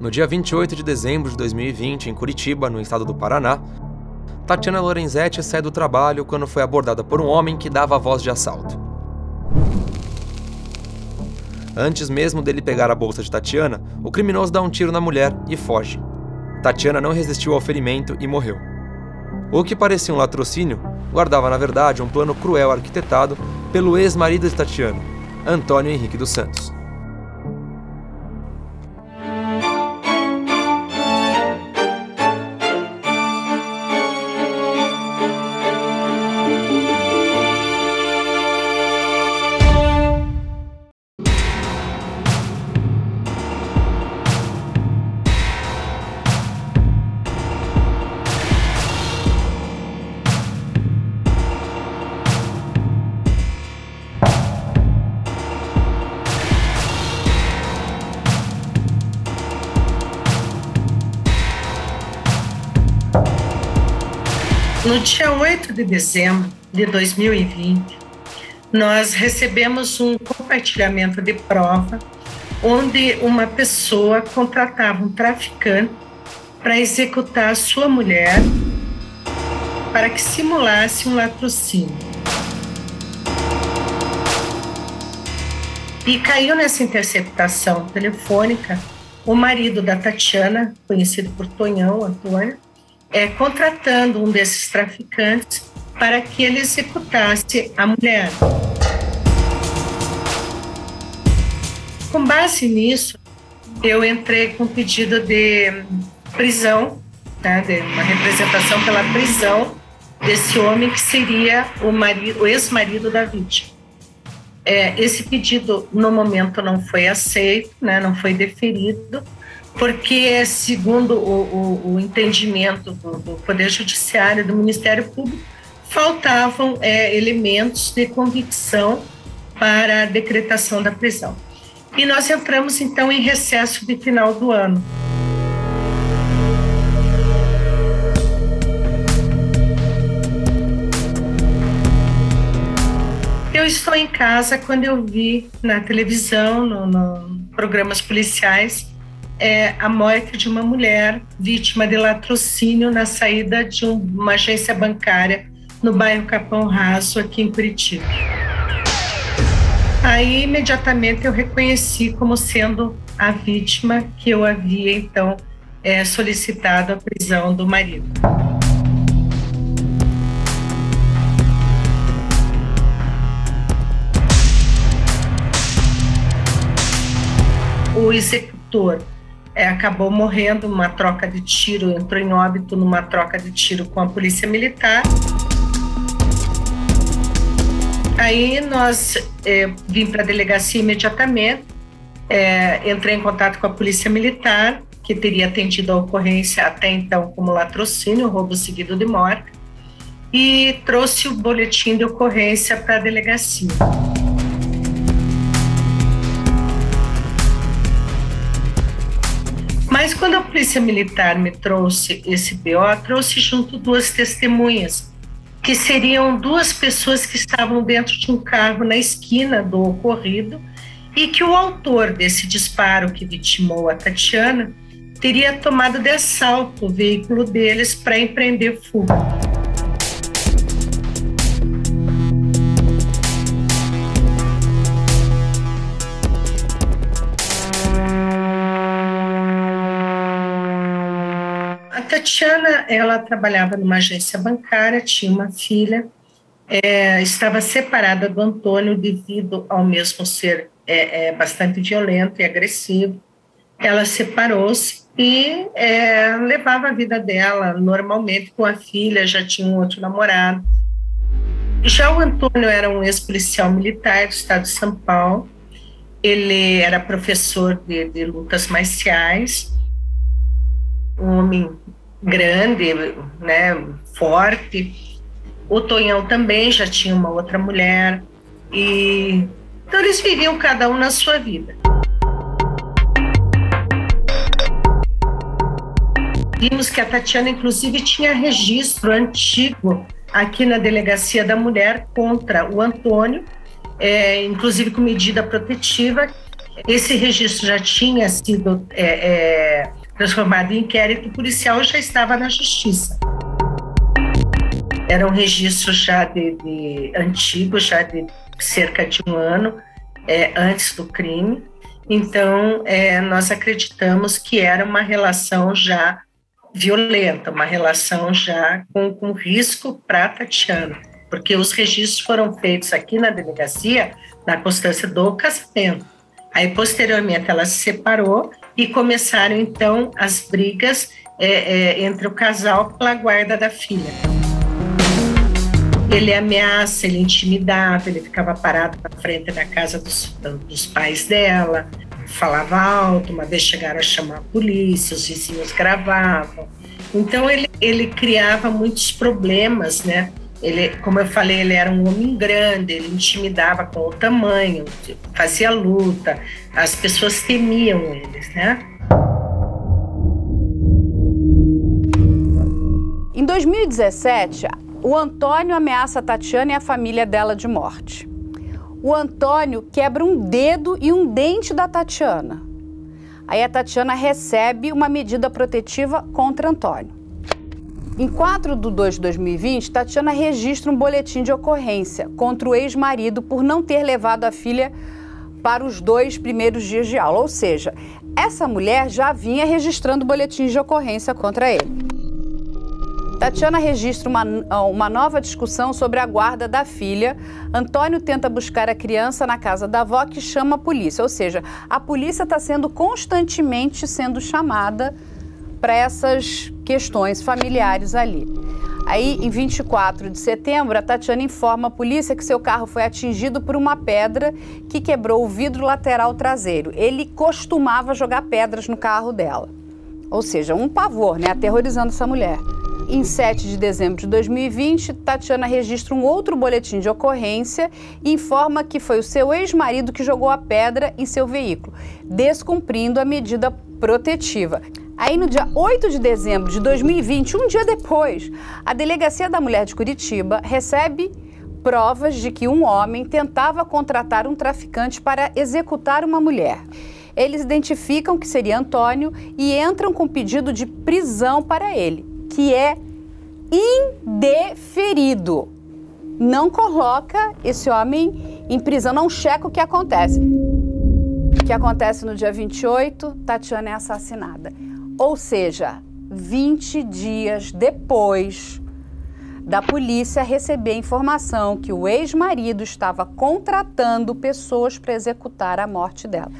No dia 28 de dezembro de 2020, em Curitiba, no estado do Paraná, Tatiana Lorenzetti sai do trabalho quando foi abordada por um homem que dava a voz de assalto. Antes mesmo dele pegar a bolsa de Tatiana, o criminoso dá um tiro na mulher e foge. Tatiana não resistiu ao ferimento e morreu. O que parecia um latrocínio guardava, na verdade, um plano cruel arquitetado pelo ex-marido de Tatiana, Antônio Henrique dos Santos. No dia 8 de dezembro de 2020, nós recebemos um compartilhamento de prova onde uma pessoa contratava um traficante para executar a sua mulher para que simulasse um latrocínio. E caiu nessa interceptação telefônica o marido da Tatiana, conhecido por Tonhão, Antônio, contratando um desses traficantes para que ele executasse a mulher. Com base nisso, eu entrei com pedido de prisão, tá, de uma representação pela prisão desse homem que seria o ex-marido da vítima. Esse pedido, no momento, não foi aceito, né, não foi deferido, porque, segundo o entendimento do Poder Judiciário, do Ministério Público, faltavam elementos de convicção para a decretação da prisão. E nós entramos, então, em recesso de final do ano. Eu estou em casa quando eu vi na televisão, nos programas policiais, a morte de uma mulher vítima de latrocínio na saída de uma agência bancária no bairro Capão Raso, aqui em Curitiba. Aí, imediatamente, eu reconheci como sendo a vítima que eu havia, então, solicitado a prisão do marido. O executor acabou morrendo numa troca de tiro, entrou em óbito numa troca de tiro com a polícia militar. Aí nós vim para a delegacia imediatamente, entrei em contato com a polícia militar, que teria atendido a ocorrência até então como latrocínio, roubo seguido de morte, e trouxe o boletim de ocorrência para a delegacia. Mas quando a polícia militar me trouxe esse BO, trouxe junto duas testemunhas, que seriam duas pessoas que estavam dentro de um carro na esquina do ocorrido e que o autor desse disparo que vitimou a Tatiana teria tomado de assalto o veículo deles para empreender fuga. A Tatiana, ela trabalhava numa agência bancária, tinha uma filha, estava separada do Antônio devido ao mesmo ser bastante violento e agressivo. Ela separou-se e levava a vida dela normalmente com a filha, já tinha um outro namorado. Já o Antônio era um ex-policial militar do estado de São Paulo, ele era professor de lutas marciais, um homem grande, né, forte. O Tonhão também já tinha uma outra mulher, e então eles viviam cada um na sua vida. Vimos que a Tatiana, inclusive, tinha registro antigo aqui na Delegacia da Mulher contra o Antônio, inclusive com medida protetiva, Esse registro já tinha sido transformado em inquérito policial e já estava na justiça. Era um registro já antigo, já de cerca de um ano antes do crime. Então, nós acreditamos que era uma relação já violenta, uma relação já com risco para a Tatiana, porque os registros foram feitos aqui na delegacia na constância do casamento. Aí, posteriormente, ela se separou e começaram, então, as brigas entre o casal pela guarda da filha. Ele ameaça, ele intimidava, ele ficava parado na frente da casa dos pais dela, falava alto, uma vez chegaram a chamar a polícia, os vizinhos gravavam. Então, ele criava muitos problemas, né? Ele, como eu falei, ele era um homem grande, ele intimidava com o tamanho, fazia luta, as pessoas temiam eles, né? Em 2017, o Antônio ameaça a Tatiana e a família dela de morte. O Antônio quebra um dedo e um dente da Tatiana. Aí a Tatiana recebe uma medida protetiva contra Antônio. Em 4 de 2 de 2020, Tatiana registra um boletim de ocorrência contra o ex-marido por não ter levado a filha para os 2 primeiros dias de aula. Ou seja, essa mulher já vinha registrando boletins de ocorrência contra ele. Tatiana registra uma nova discussão sobre a guarda da filha. Antônio tenta buscar a criança na casa da avó, que chama a polícia. Ou seja, a polícia está sendo constantemente chamada para essas questões familiares ali. Aí, em 24 de setembro, a Tatiana informa a polícia que seu carro foi atingido por uma pedra que quebrou o vidro lateral traseiro. Ele costumava jogar pedras no carro dela. Ou seja, um pavor, né? Aterrorizando essa mulher. Em 7 de dezembro de 2020, Tatiana registra um outro boletim de ocorrência e informa que foi o seu ex-marido que jogou a pedra em seu veículo, descumprindo a medida protetiva. Aí, no dia 8 de dezembro de 2020, um dia depois, a Delegacia da Mulher de Curitiba recebe provas de que um homem tentava contratar um traficante para executar uma mulher. Eles identificam que seria Antônio e entram com pedido de prisão para ele, que é indeferido. Não coloca esse homem em prisão, não checa o que acontece. O que acontece no dia 28, Tatiana é assassinada. Ou seja, 20 dias depois da polícia receber a informação que o ex-marido estava contratando pessoas para executar a morte dela.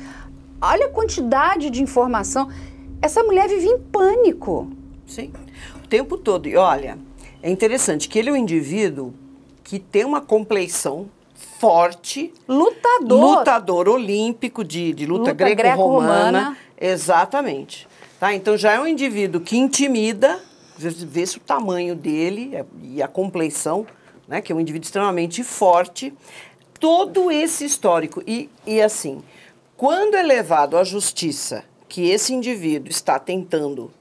Olha a quantidade de informação. Essa mulher vive em pânico. Sim, o tempo todo. E olha, é interessante que ele é um indivíduo que tem uma compleição forte. Lutador olímpico de luta greco-romana. Exatamente. Tá? Então já é um indivíduo que intimida, vê-se o tamanho dele e a compleição, né? Que é um indivíduo extremamente forte. Todo esse histórico. E assim, quando é levado à justiça que esse indivíduo está tentando,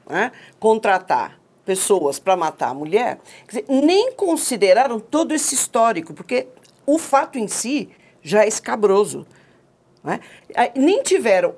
né, contratar pessoas para matar a mulher, quer dizer, nem consideraram todo esse histórico, porque o fato em si já é escabroso. Né? Nem tiveram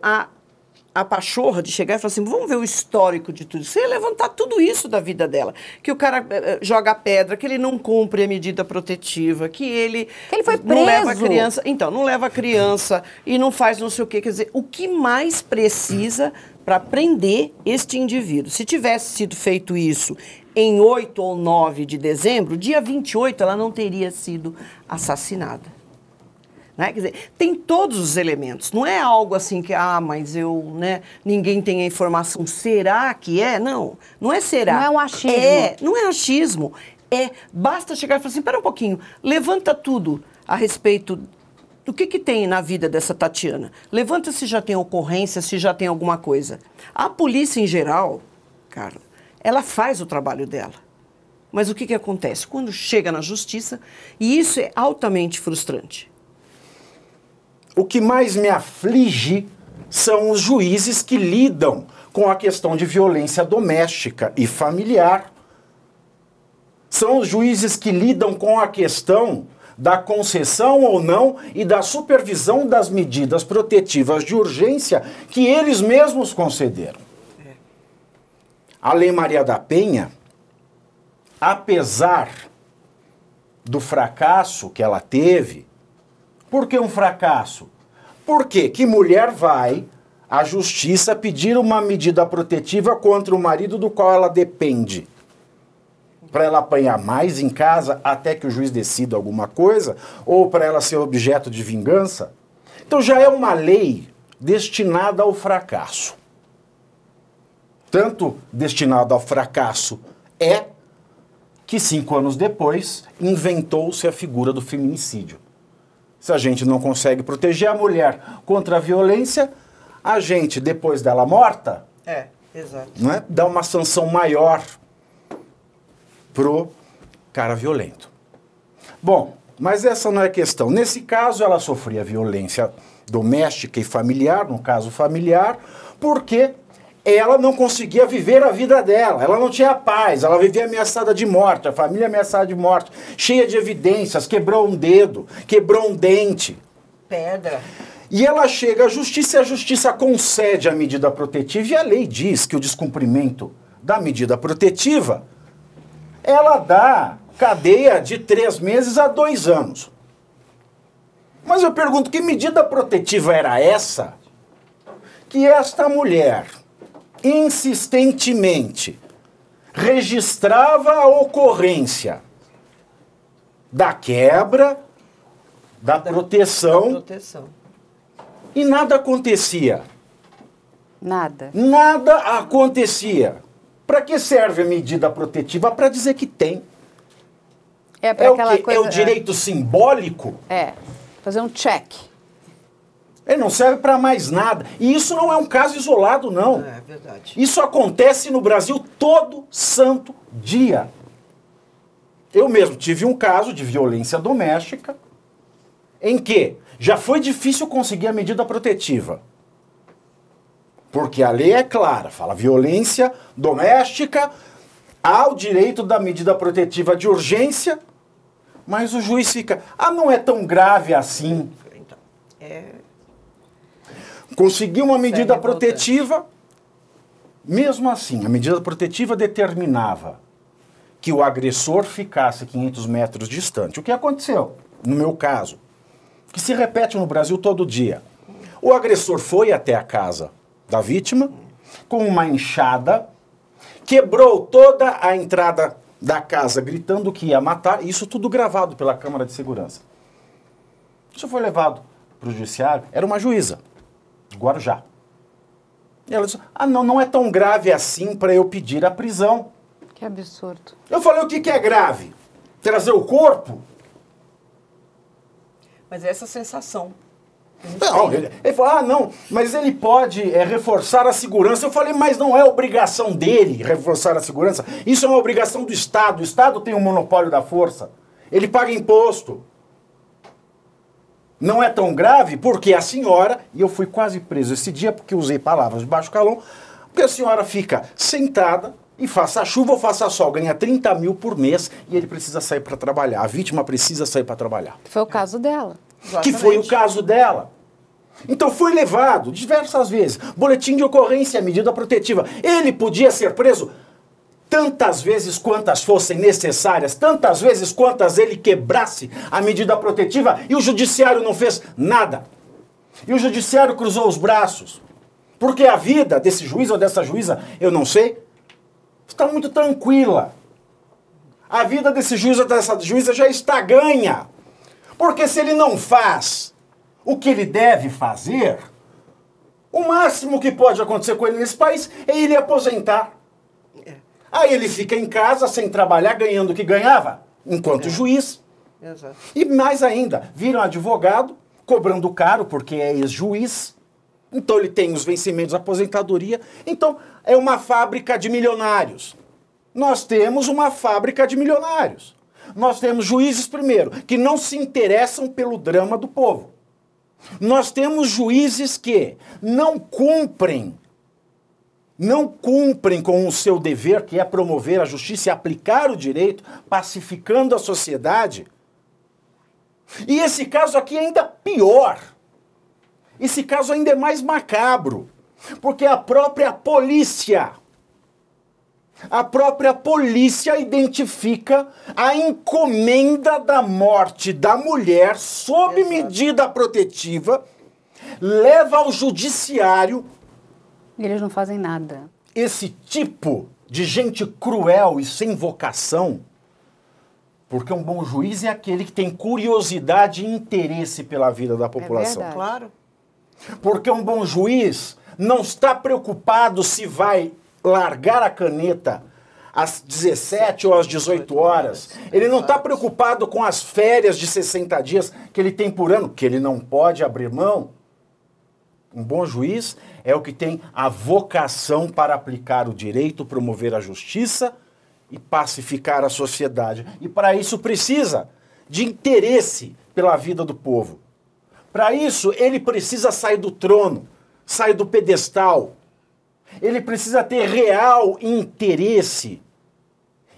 a pachorra de chegar e falar assim, vamos ver o histórico de tudo. Você ia levantar tudo isso da vida dela. Que o cara joga pedra, que ele não cumpre a medida protetiva, que ele foi preso. Não leva a criança. Então, não leva a criança e não faz não sei o quê. Quer dizer, o que mais precisa para prender este indivíduo? Se tivesse sido feito isso em 8 ou 9 de dezembro, dia 28 ela não teria sido assassinada. Né? Quer dizer, tem todos os elementos. Não é algo assim que, mas ninguém tem a informação. Será que é? Não, não é será. Não é um achismo. Não é achismo. Basta chegar e falar assim, espera um pouquinho, levanta tudo a respeito do que tem na vida dessa Tatiana. Levanta se já tem ocorrência, se já tem alguma coisa. A polícia em geral, cara, ela faz o trabalho dela. Mas o que acontece? Quando chega na justiça, e isso é altamente frustrante. O que mais me aflige são os juízes que lidam com a questão de violência doméstica e familiar. São os juízes que lidam com a questão da concessão ou não e da supervisão das medidas protetivas de urgência que eles mesmos concederam. A Lei Maria da Penha, apesar do fracasso que ela teve, por que um fracasso? Porque que mulher vai à justiça pedir uma medida protetiva contra o marido do qual ela depende? Para ela apanhar mais em casa até que o juiz decida alguma coisa? Ou para ela ser objeto de vingança? Então já é uma lei destinada ao fracasso. Tanto destinada ao fracasso é que 5 anos depois inventou-se a figura do feminicídio. Se a gente não consegue proteger a mulher contra a violência, a gente, depois dela morta, exato. Né, dá uma sanção maior pro cara violento. Bom, mas essa não é a questão. Nesse caso, ela sofria violência doméstica e familiar, no caso familiar, porque ela não conseguia viver a vida dela, ela não tinha paz, ela vivia ameaçada de morte, a família ameaçada de morte, cheia de evidências, quebrou um dedo, quebrou um dente. Pedra. E ela chega à justiça e a justiça concede a medida protetiva e a lei diz que o descumprimento da medida protetiva, ela dá cadeia de 3 meses a 2 anos. Mas eu pergunto, que medida protetiva era essa que esta mulher insistentemente registrava a ocorrência da quebra, da proteção, e nada acontecia? Nada. Nada acontecia. Para que serve a medida protetiva? Para dizer que tem. É para aquela coisa. É o direito simbólico? Fazer um check. Ele não serve para mais nada. E isso não é um caso isolado, não. É verdade. Isso acontece no Brasil todo santo dia. Eu mesmo tive um caso de violência doméstica em que já foi difícil conseguir a medida protetiva. Porque a lei é clara, fala violência doméstica, há o direito da medida protetiva de urgência, mas o juiz fica, não é tão grave assim. Então, conseguiu uma medida protetiva, mesmo assim, a medida protetiva determinava que o agressor ficasse 500 metros distante. O que aconteceu, no meu caso, que se repete no Brasil todo dia. O agressor foi até a casa da vítima com uma enxada, quebrou toda a entrada da casa gritando que ia matar, isso tudo gravado pela Câmara de Segurança. Isso foi levado para o judiciário, era uma juíza, de Guarujá. E ela disse, não é tão grave assim para eu pedir a prisão. Que absurdo. Eu falei, o que é grave? Trazer o corpo? Mas essa sensação. Não, ele falou, não, mas ele pode reforçar a segurança. Eu falei, mas não é obrigação dele reforçar a segurança. Isso é uma obrigação do Estado. O Estado tem o monopólio da força. Ele paga imposto. Não é tão grave porque a senhora, e eu fui quase preso esse dia porque usei palavras de baixo calão, porque a senhora fica sentada e faça chuva ou faça sol, ganha 30 mil por mês e ele precisa sair para trabalhar. A vítima precisa sair para trabalhar. Foi o caso dela. Que foi o caso dela. Então foi levado diversas vezes. Boletim de ocorrência, medida protetiva. Ele podia ser preso tantas vezes quantas fossem necessárias, tantas vezes quantas ele quebrasse a medida protetiva e o judiciário não fez nada. E o judiciário cruzou os braços. Porque a vida desse juiz ou dessa juíza, eu não sei, está muito tranquila. A vida desse juiz ou dessa juíza já está ganha. Porque se ele não faz o que ele deve fazer, o máximo que pode acontecer com ele nesse país é ele aposentar. Aí ele fica em casa sem trabalhar, ganhando o que ganhava, enquanto juiz. Exato. E mais ainda, vira um advogado, cobrando caro porque é ex-juiz. Então ele tem os vencimentos de aposentadoria. Então é uma fábrica de milionários. Nós temos uma fábrica de milionários. Nós temos juízes, primeiro, que não se interessam pelo drama do povo. Nós temos juízes que não cumprem com o seu dever, que é promover a justiça e aplicar o direito, pacificando a sociedade. E esse caso aqui é ainda pior. Esse caso ainda é mais macabro. Porque a própria polícia identifica a encomenda da morte da mulher sob medida protetiva, leva ao judiciário. E eles não fazem nada. Esse tipo de gente cruel e sem vocação, porque um bom juiz é aquele que tem curiosidade e interesse pela vida da população. É verdade. Claro. Porque um bom juiz não está preocupado se vai largar a caneta às 17 ou às 18 horas. Ele não está preocupado com as férias de 60 dias que ele tem por ano, que ele não pode abrir mão. Um bom juiz é o que tem a vocação para aplicar o direito, promover a justiça e pacificar a sociedade. E para isso precisa de interesse pela vida do povo. Para isso ele precisa sair do trono, sair do pedestal. Ele precisa ter real interesse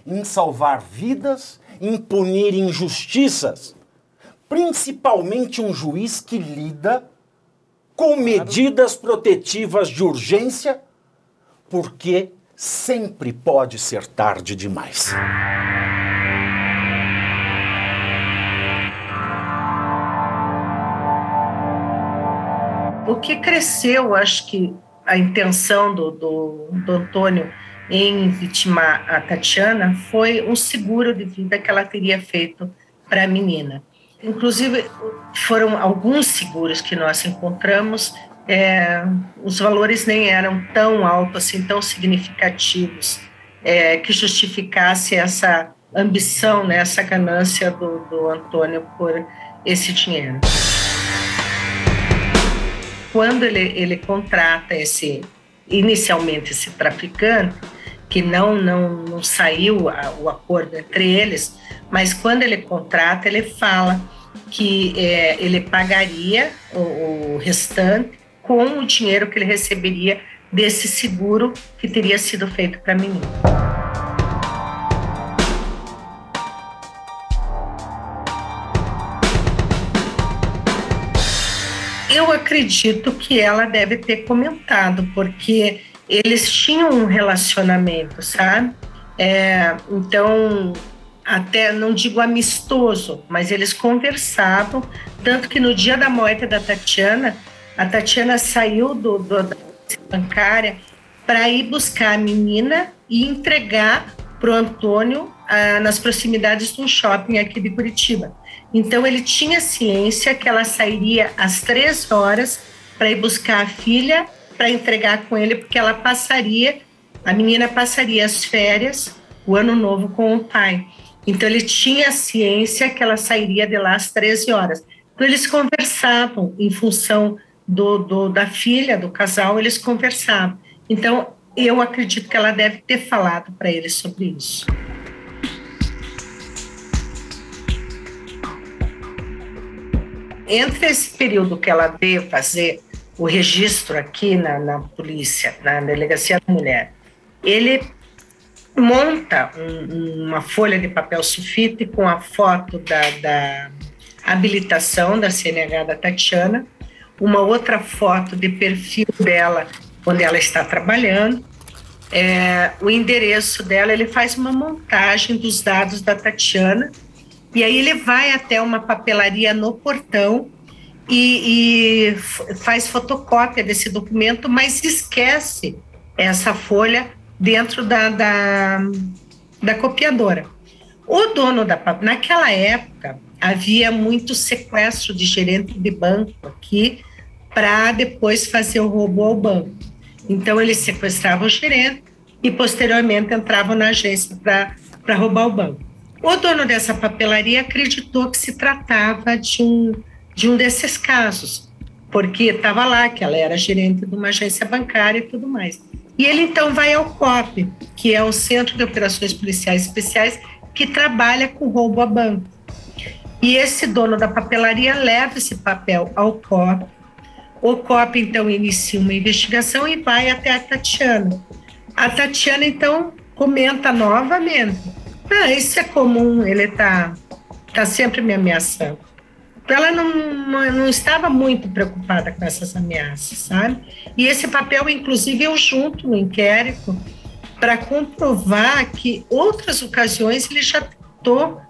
em salvar vidas, em punir injustiças. Principalmente um juiz que lida com medidas protetivas de urgência, porque sempre pode ser tarde demais. O que cresceu, acho que a intenção do Antônio em vitimar a Tatiana foi um seguro de vida que ela teria feito para a menina. Inclusive, foram alguns seguros que nós encontramos, os valores nem eram tão altos, assim, tão significativos, que justificasse essa ambição, né, essa ganância do Antônio por esse dinheiro. Quando ele contrata inicialmente esse traficante, que não saiu o acordo entre eles, mas quando ele contrata, ele fala que ele pagaria o restante com o dinheiro que ele receberia desse seguro que teria sido feito para a menina. Eu acredito que ela deve ter comentado, porque eles tinham um relacionamento, sabe? Então, até não digo amistoso, mas eles conversavam, tanto que no dia da morte da Tatiana, a Tatiana saiu da bancária para ir buscar a menina e entregar para o Antônio nas proximidades de um shopping aqui de Curitiba. Então, ele tinha ciência que ela sairia às 3 horas para ir buscar a filha, para entregar com ele, porque a menina passaria as férias, o ano novo com o pai. Então, ele tinha ciência que ela sairia de lá às 13 horas. Então, eles conversavam em função da filha, do casal, eles conversavam. Então, eu acredito que ela deve ter falado para ele sobre isso. Entre esse período que ela veio fazer o registro aqui na polícia, na Delegacia da Mulher, ele monta uma folha de papel sulfite com a foto da habilitação da CNH da Tatiana, uma outra foto de perfil dela, onde ela está trabalhando, o endereço dela, ele faz uma montagem dos dados da Tatiana, e aí ele vai até uma papelaria no portão e faz fotocópia desse documento, mas esquece essa folha dentro da copiadora. O dono naquela época, havia muito sequestro de gerente de banco aqui para depois fazer o roubo ao banco. Então, eles sequestravam o gerente e, posteriormente, entravam na agência para roubar o banco. O dono dessa papelaria acreditou que se tratava de um desses casos, porque estava lá que ela era gerente de uma agência bancária e tudo mais. E ele, então, vai ao COP, que é o Centro de Operações Policiais Especiais, que trabalha com roubo a banco. E esse dono da papelaria leva esse papel ao COP. O COP, então, inicia uma investigação e vai até a Tatiana. A Tatiana, então, comenta novamente: isso é comum, ele tá sempre me ameaçando. ela não estava muito preocupada com essas ameaças, sabe? E esse papel, inclusive, eu junto no inquérito para comprovar que outras ocasiões ele já tentou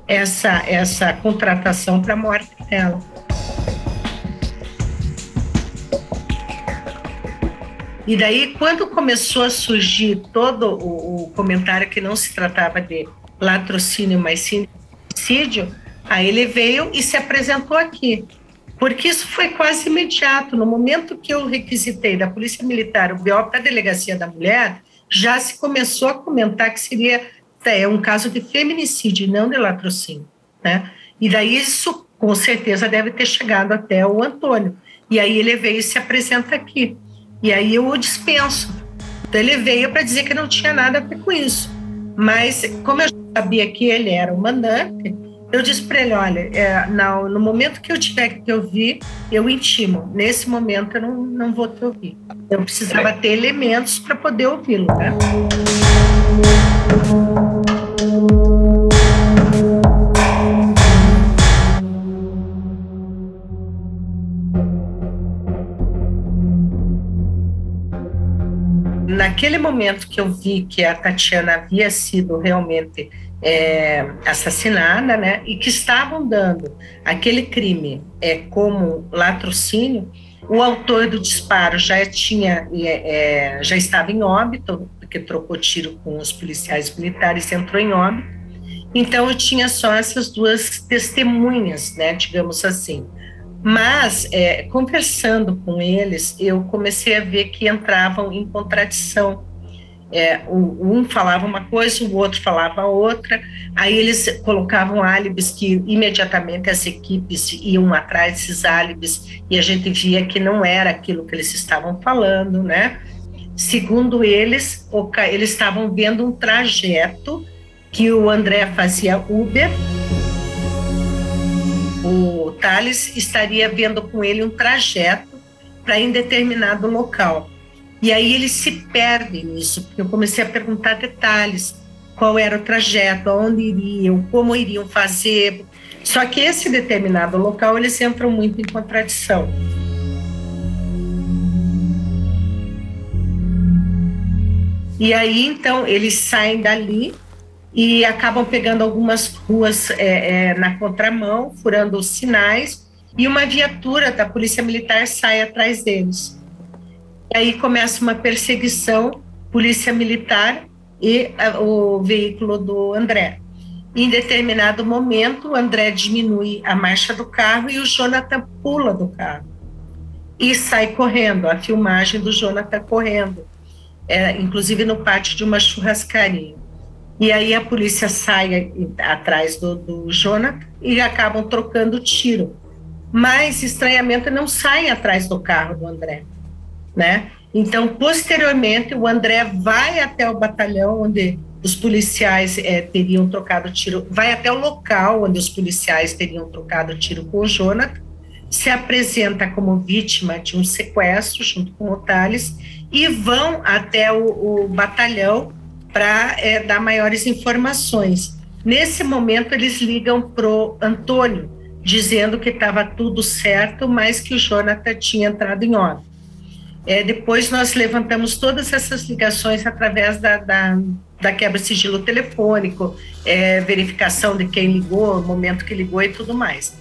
essa contratação para a morte dela. E daí, quando começou a surgir todo o comentário que não se tratava de latrocínio, mas sim homicídio, aí ele veio e se apresentou aqui. Porque isso foi quase imediato. No momento que eu requisitei da Polícia Militar o BO para a Delegacia da Mulher, já se começou a comentar que seria um caso de feminicídio, não de latrocínio, né? E daí isso, com certeza, deve ter chegado até o Antônio. E aí ele veio e se apresenta aqui. E aí eu o dispenso. Então ele veio para dizer que não tinha nada a ver com isso. Mas, como eu sabia que ele era o mandante, eu disse para ele, olha, no momento que eu tiver que te ouvir, eu intimo. Nesse momento eu não vou te ouvir. Eu precisava ter elementos para poder ouvi-lo, né? Naquele momento que eu vi que a Tatiana havia sido realmente assassinada, né, e que estavam dando aquele crime como latrocínio, o autor do disparo já estava em óbito, porque trocou tiro com os policiais militares e entrou em óbito. Então eu tinha só essas duas testemunhas, né, digamos assim. Mas, conversando com eles, eu comecei a ver que entravam em contradição. Um falava uma coisa, o outro falava outra, aí eles colocavam álibis que imediatamente as equipes iam atrás desses álibis e a gente via que não era aquilo que eles estavam falando, né? Segundo eles, eles estavam vendo um trajeto que o André fazia Uber. O Thales estaria vendo com ele um trajeto para em determinado local. E aí eles se perdem nisso, porque eu comecei a perguntar detalhes, qual era o trajeto, aonde iriam, como iriam fazer. Só que esse determinado local, eles entram muito em contradição. E aí, então, eles saem dali e acabam pegando algumas ruas na contramão, furando os sinais, e uma viatura da Polícia Militar sai atrás deles. E aí começa uma perseguição, Polícia Militar e o veículo do André. Em determinado momento, o André diminui a marcha do carro e o Jonathan pula do carro e sai correndo, a filmagem do Jonathan correndo, inclusive no pátio de uma churrascaria. E aí a polícia sai atrás do Jonathan e acabam trocando tiro. Mas, estranhamente, não saem atrás do carro do André, né? Então, posteriormente, o André vai até o batalhão onde os policiais teriam trocado tiro, vai até o local onde os policiais teriam trocado tiro com o Jonathan, se apresenta como vítima de um sequestro junto com o Thales e vão até o batalhão para dar maiores informações. Nesse momento, eles ligam para o Antônio, dizendo que estava tudo certo, mas que o Jonathan tinha entrado em óbito. Depois nós levantamos todas essas ligações através da quebra de sigilo telefônico, verificação de quem ligou, o momento que ligou e tudo mais.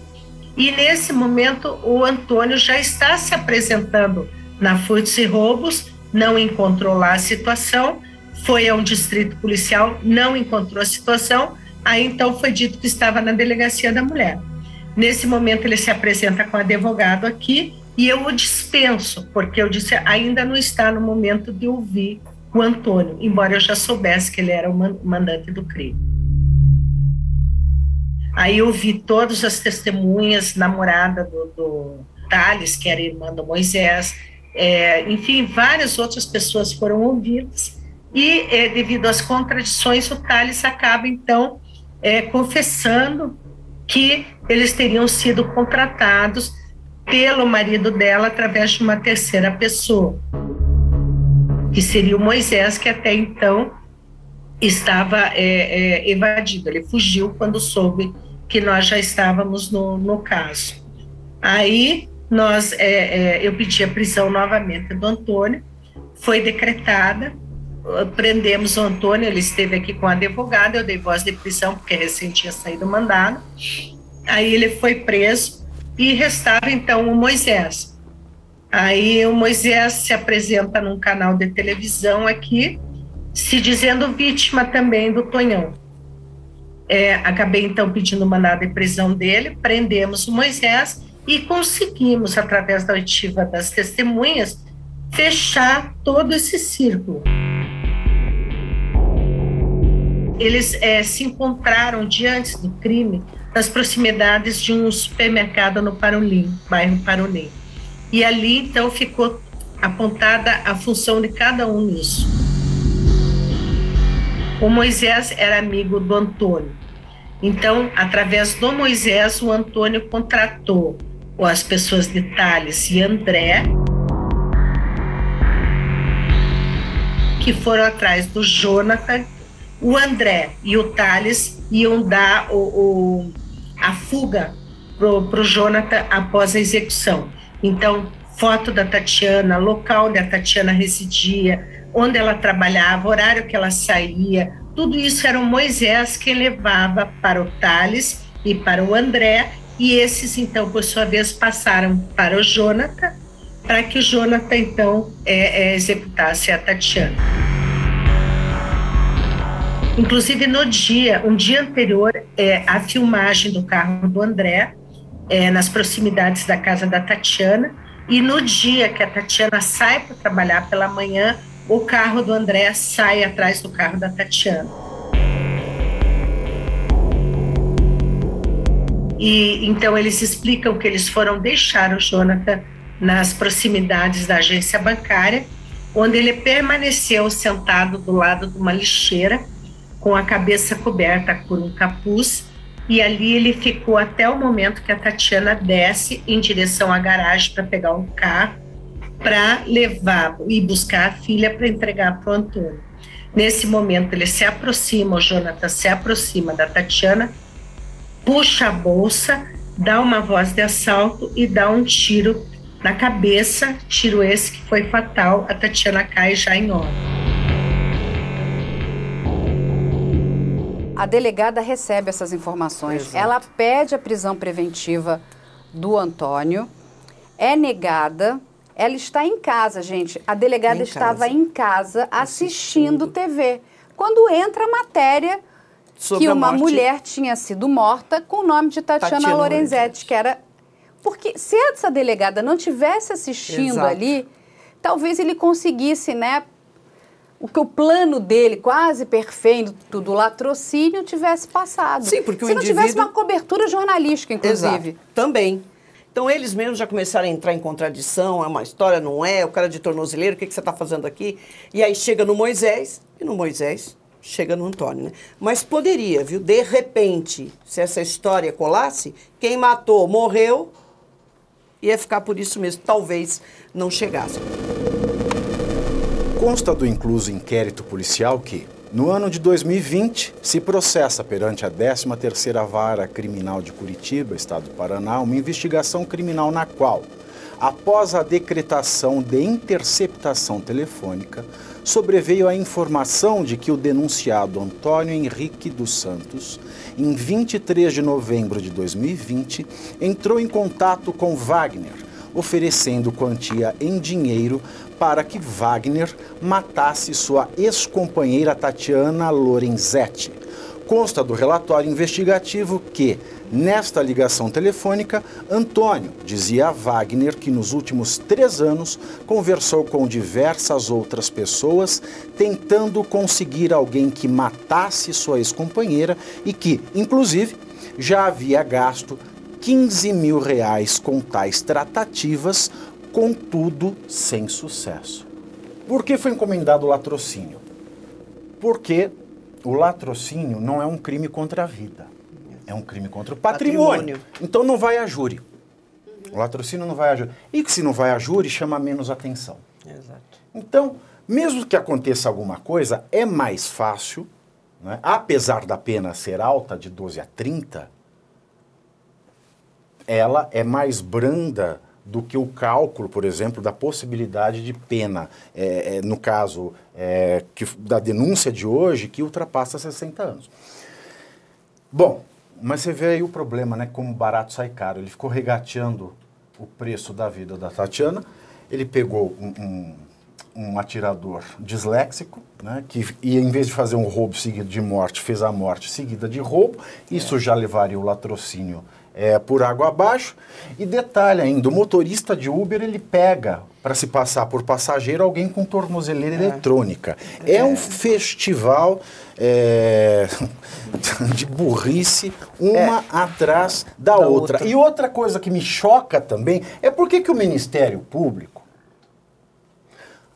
E nesse momento o Antônio já está se apresentando na Furtos e Roubos, não encontrou lá a situação, foi a um distrito policial, não encontrou a situação, aí então foi dito que estava na Delegacia da Mulher. Nesse momento ele se apresenta com o advogado aqui e eu o dispenso, porque eu disse, ainda não está no momento de ouvir o Antônio, embora eu já soubesse que ele era o mandante do crime. Aí eu vi todas as testemunhas, namorada do Thales, que era irmã do Moisés, enfim, várias outras pessoas foram ouvidas. E, devido às contradições, o Thales acaba, então, confessando que eles teriam sido contratados pelo marido dela através de uma terceira pessoa, que seria o Moisés, que até então estava evadido. Ele fugiu quando soube que nós já estávamos no caso. Aí eu pedi a prisão novamente do Antônio, foi decretada, prendemos o Antônio, ele esteve aqui com a advogada, eu dei voz de prisão porque recém tinha saído o mandado. Aí ele foi preso e restava então o Moisés. Aí o Moisés se apresenta num canal de televisão aqui, se dizendo vítima também do Tonhão. Acabei então pedindo o mandado de prisão dele, prendemos o Moisés e conseguimos, através da oitiva das testemunhas, fechar todo esse círculo. Eles se encontraram dia antes do crime nas proximidades de um supermercado no Parolim, bairro Parolim. E ali, então, ficou apontada a função de cada um nisso. O Moisés era amigo do Antônio. Então, através do Moisés, o Antônio contratou as pessoas de Thales e André, que foram atrás do Jonathan. O André e o Thales iam dar a fuga pro Jonathan após a execução. Então, foto da Tatiana, local onde a Tatiana residia, onde ela trabalhava, horário que ela saía, tudo isso era o Moisés que levava para o Thales e para o André, e esses, então, por sua vez, passaram para o Jonathan, para que o Jonathan, então, executasse a Tatiana. Inclusive, um dia anterior, a filmagem do carro do André, nas proximidades da casa da Tatiana, e no dia que a Tatiana sai para trabalhar pela manhã, o carro do André sai atrás do carro da Tatiana. E então eles explicam que eles foram deixar o Jonathan nas proximidades da agência bancária, onde ele permaneceu sentado do lado de uma lixeira, com a cabeça coberta por um capuz, e ali ele ficou até o momento que a Tatiana desce em direção à garagem para pegar um carro, para levar e buscar a filha para entregar para o Antônio. Nesse momento ele se aproxima, o Jonathan se aproxima da Tatiana, puxa a bolsa, dá uma voz de assalto e dá um tiro na cabeça, tiro esse que foi fatal, a Tatiana cai já em óbito. A delegada recebe essas informações. Exato. Ela pede a prisão preventiva do Antônio, é negada. Ela está em casa, gente. A delegada estava em casa assistindo TV. Quando entra a matéria sobre que uma mulher tinha sido morta com o nome de Tatiana Lorenzetti, que era... Porque se essa delegada não tivesse assistindo ali, talvez ele conseguisse, né... O plano dele, quase perfeito, do latrocínio, tivesse passado. Sim, porque se não tivesse uma cobertura jornalística, inclusive. Exato. Também. Então, eles mesmos já começaram a entrar em contradição, é uma história, não é, o cara de tornozeleiro, o que você está fazendo aqui? E aí chega no Moisés, e no Moisés chega no Antônio, né? Mas poderia, viu? De repente, se essa história colasse, quem matou morreu, ia ficar por isso mesmo, talvez não chegasse. Consta do incluso inquérito policial que, no ano de 2020, se processa perante a 13ª Vara Criminal de Curitiba, Estado do Paraná, uma investigação criminal na qual, após a decretação de interceptação telefônica, sobreveio a informação de que o denunciado Antônio Henrique dos Santos, em 23 de novembro de 2020, entrou em contato com Wagner, oferecendo quantia em dinheiro para que Wagner matasse sua ex-companheira Tatiana Lorenzetti. Consta do relatório investigativo que, nesta ligação telefônica, Antônio dizia a Wagner que nos últimos 3 anos conversou com diversas outras pessoas tentando conseguir alguém que matasse sua ex-companheira e que, inclusive, já havia gasto R$15 mil com tais tratativas, contudo sem sucesso. Por que foi encomendado o latrocínio? Porque o latrocínio não é um crime contra a vida, é um crime contra o patrimônio. Então não vai a júri. O latrocínio não vai a júri. E que se não vai a júri, chama menos atenção. Exato. Então, mesmo que aconteça alguma coisa, é mais fácil, né? Apesar da pena ser alta, de 12 a 30, ela é mais branda do que o cálculo, por exemplo, da possibilidade de pena, no caso da denúncia de hoje, que ultrapassa 60 anos. Bom, mas você vê aí o problema, né? Como barato sai caro. Ele ficou regateando o preço da vida da Tatiana, ele pegou um atirador disléxico, né, que em vez de fazer um roubo seguido de morte, fez a morte seguida de roubo. Isso já levaria o latrocínio por água abaixo. E detalhe ainda, o motorista de Uber, ele pega, para se passar por passageiro, alguém com tornozeleira eletrônica. É um festival de burrice, uma atrás da outra. E outra coisa que me choca também é por que o Ministério Público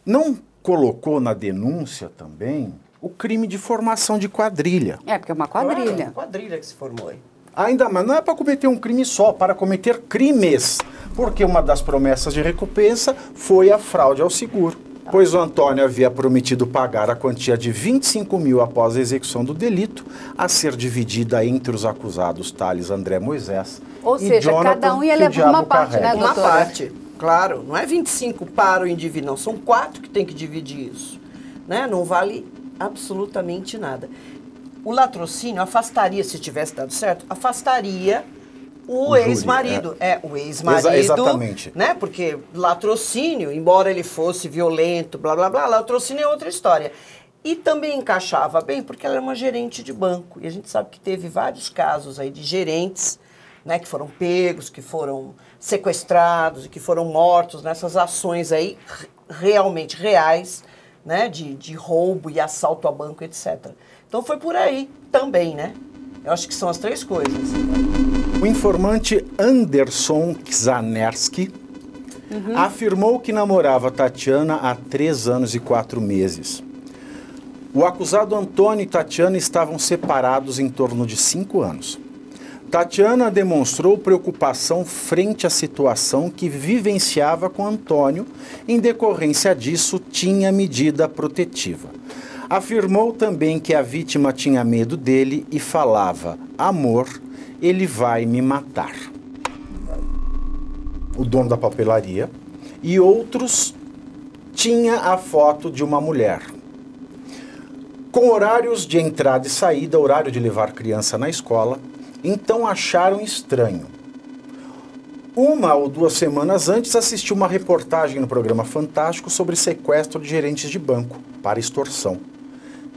não colocou na denúncia também o crime de formação de quadrilha. Porque é uma quadrilha. É uma quadrilha que se formou aí. Ainda mais, não é para cometer um crime só, para cometer crimes. Porque uma das promessas de recompensa foi a fraude ao seguro. Pois o Antônio havia prometido pagar a quantia de 25 mil após a execução do delito, a ser dividida entre os acusados Thales André Moisés. Ou seja, Jonathan, cada um ia levar uma parte, né, doutora? Uma parte, claro. Não é 25 para o indivíduo, não. São 4 que tem que dividir isso. Né? Não vale absolutamente nada. O latrocínio afastaria, se tivesse dado certo, afastaria o ex-marido. O ex-marido. Exatamente. Né? Porque latrocínio, embora ele fosse violento, blá, blá, blá, latrocínio é outra história. E também encaixava bem porque ela era uma gerente de banco. E a gente sabe que teve vários casos aí de gerentes, né, que foram pegos, que foram sequestrados e que foram mortos nessas ações aí realmente reais, né, de roubo e assalto a banco, etc. Então foi por aí também, né? Eu acho que são as 3 coisas. O informante Anderson Ksanerski afirmou que namorava Tatiana há 3 anos e 4 meses. O acusado Antônio e Tatiana estavam separados em torno de 5 anos. Tatiana demonstrou preocupação frente à situação que vivenciava com Antônio, em decorrência disso tinha medida protetiva. Afirmou também que a vítima tinha medo dele e falava: amor, ele vai me matar. O dono da papelaria e outros tinha a foto de uma mulher. Com horários de entrada e saída, horário de levar criança na escola, então acharam estranho. 1 ou 2 semanas antes, assisti uma reportagem no programa Fantástico sobre sequestro de gerentes de banco para extorsão.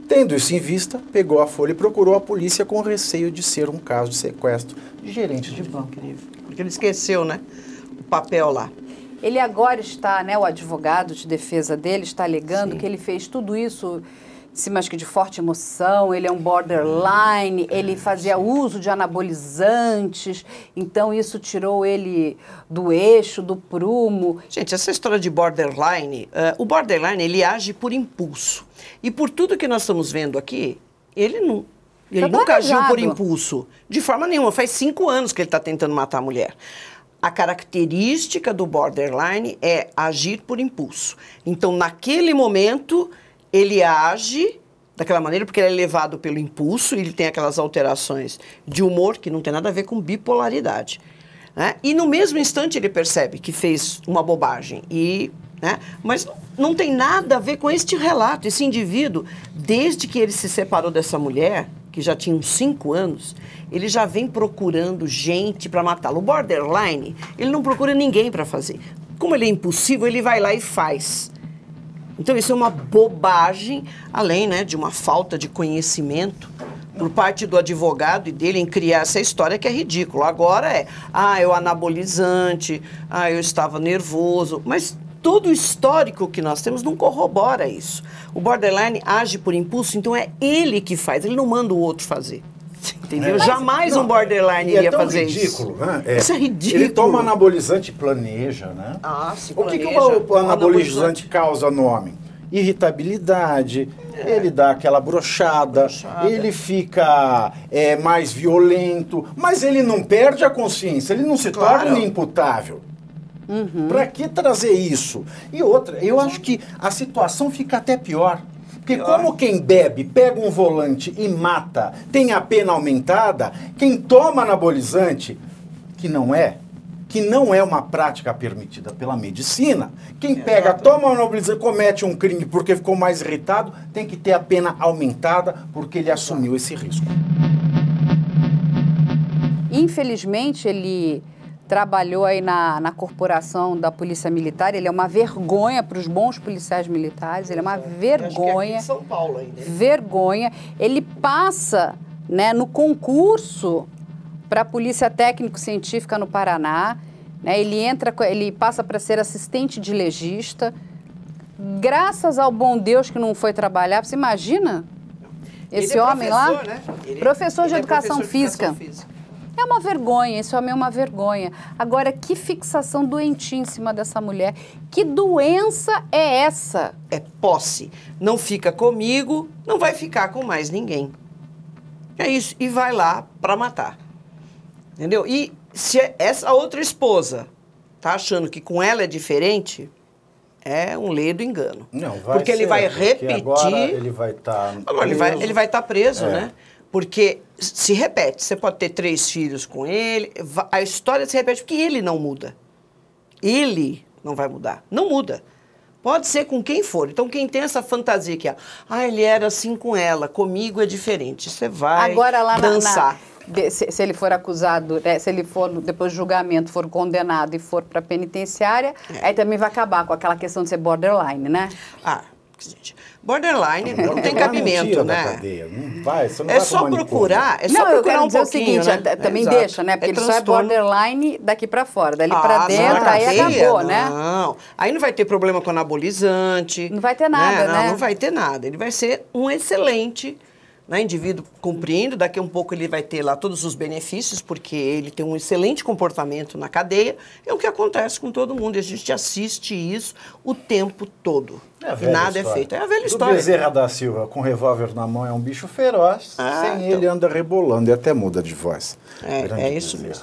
Tendo isso em vista, pegou a folha e procurou a polícia com receio de ser um caso de sequestro de gerentes de banco. Incrível. Porque ele esqueceu, né? O papel lá. Ele agora está, né, o advogado de defesa dele está alegando que ele fez tudo isso, mas que de forte emoção, ele é um borderline, ele fazia uso de anabolizantes, então isso tirou ele do eixo, do prumo. Gente, essa história de borderline, o borderline, ele age por impulso. E por tudo que nós estamos vendo aqui, ele nunca agiu por impulso, de forma nenhuma. Faz 5 anos que ele está tentando matar a mulher. A característica do borderline é agir por impulso. Então, naquele momento, ele age daquela maneira porque ele é levado pelo impulso e ele tem aquelas alterações de humor que não tem nada a ver com bipolaridade. Né? E no mesmo instante ele percebe que fez uma bobagem. Né? Mas não tem nada a ver com este relato. Esse indivíduo, desde que ele se separou dessa mulher, que já tinha uns 5 anos, ele já vem procurando gente para matá-lo. O borderline, ele não procura ninguém para fazer. Como ele é impossível, ele vai lá e faz. Então, isso é uma bobagem, além, né, de uma falta de conhecimento por parte do advogado e dele em criar essa história que é ridícula. Agora é o anabolizante, eu estava nervoso, mas todo o histórico que nós temos não corrobora isso. O borderline age por impulso, então é ele que faz, ele não manda o outro fazer. Entendeu? Jamais um borderline iria fazer ridículo, isso. Né? Isso é ridículo. Ele toma anabolizante e planeja, né? Se o que planeja. o anabolizante causa no homem? Irritabilidade, ele dá aquela brochada, ele fica mais violento, mas ele não perde a consciência, ele não se torna inimputável. Para que trazer isso? E outra, eu acho que a situação fica até pior. Porque como quem bebe, pega um volante e mata, tem a pena aumentada, quem toma anabolizante, que não é que não é uma prática permitida pela medicina. Quem pega, toma anabolizante, comete um crime porque ficou mais irritado, tem que ter a pena aumentada porque ele assumiu esse risco. Infelizmente, ele trabalhou aí na corporação da Polícia Militar. Ele é uma vergonha para os bons policiais militares. Ele é uma vergonha. Acho que é aqui em São Paulo ainda. Vergonha. Ele passa, né, no concurso para a Polícia Técnico-Científica no Paraná. Né, ele passa para ser assistente de legista. Graças ao bom Deus que não foi trabalhar. Você imagina esse homem lá? Né? Professor de Educação Física. É uma vergonha, esse homem é uma vergonha. Agora, que fixação doentia em cima dessa mulher. Que doença é essa? É posse. Não fica comigo, não vai ficar com mais ninguém. É isso. E vai lá para matar. Entendeu? E se essa outra esposa tá achando que com ela é diferente, é um ledo engano. Não, vai porque ser, ele vai porque repetir. Agora ele vai estar. Agora ele vai estar preso, né? Porque se repete, você pode ter 3 filhos com ele, a história se repete porque ele não muda. Ele não vai mudar. Não muda. Pode ser com quem for. Então, quem tem essa fantasia que ele era assim com ela, comigo é diferente. Você vai agora, lá dançar. Se ele for acusado, se ele for, depois do julgamento, for condenado e for para penitenciária, aí também vai acabar com aquela questão de ser borderline, né? Gente, borderline não tem cabimento, né? Não vai, você não é só procurar, eu quero dizer o seguinte, também deixa, né? Porque ele só é borderline daqui para fora, dali para dentro, aí acabou, né? Não, aí não vai ter problema com anabolizante. Não vai ter nada, né? Não vai ter nada. Ele vai ser um excelente, né, indivíduo cumprindo, daqui a um pouco ele vai ter lá todos os benefícios, porque ele tem um excelente comportamento na cadeia. É o que acontece com todo mundo, e a gente assiste isso o tempo todo. E nada é feito. É a velha história. Bezerra da Silva, com revólver na mão, é um bicho feroz, sem ele anda rebolando e até muda de voz. É isso mesmo.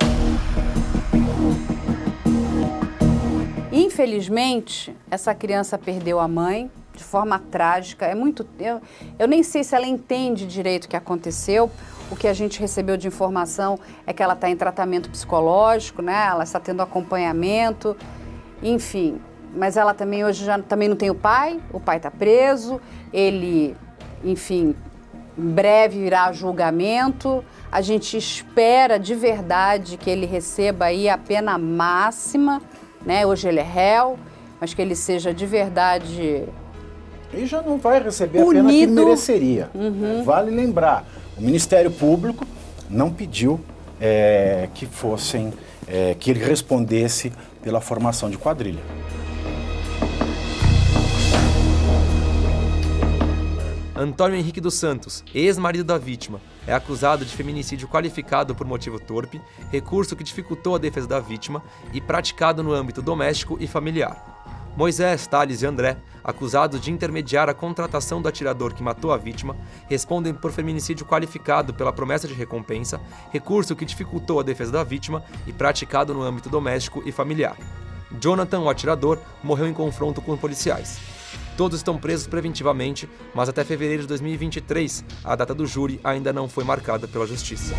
Infelizmente, essa criança perdeu a mãe de forma trágica. Eu nem sei se ela entende direito o que aconteceu. O que a gente recebeu de informação é que ela está em tratamento psicológico, né? Ela está tendo acompanhamento, enfim. Mas ela também hoje também não tem o pai está preso, ele, enfim, em breve irá a julgamento. A gente espera de verdade que ele receba aí a pena máxima, né? Hoje ele é réu, mas que ele seja de verdade... E já não vai receber punido. A pena que mereceria. Vale lembrar, o Ministério Público não pediu que ele respondesse pela formação de quadrilha. Antônio Henrique dos Santos, ex-marido da vítima, é acusado de feminicídio qualificado por motivo torpe, recurso que dificultou a defesa da vítima e praticado no âmbito doméstico e familiar. Moisés, Thales e André, acusados de intermediar a contratação do atirador que matou a vítima, respondem por feminicídio qualificado pela promessa de recompensa, recurso que dificultou a defesa da vítima e praticado no âmbito doméstico e familiar. Jonathan, o atirador, morreu em confronto com policiais. Todos estão presos preventivamente, mas até fevereiro de 2023, a data do júri ainda não foi marcada pela Justiça.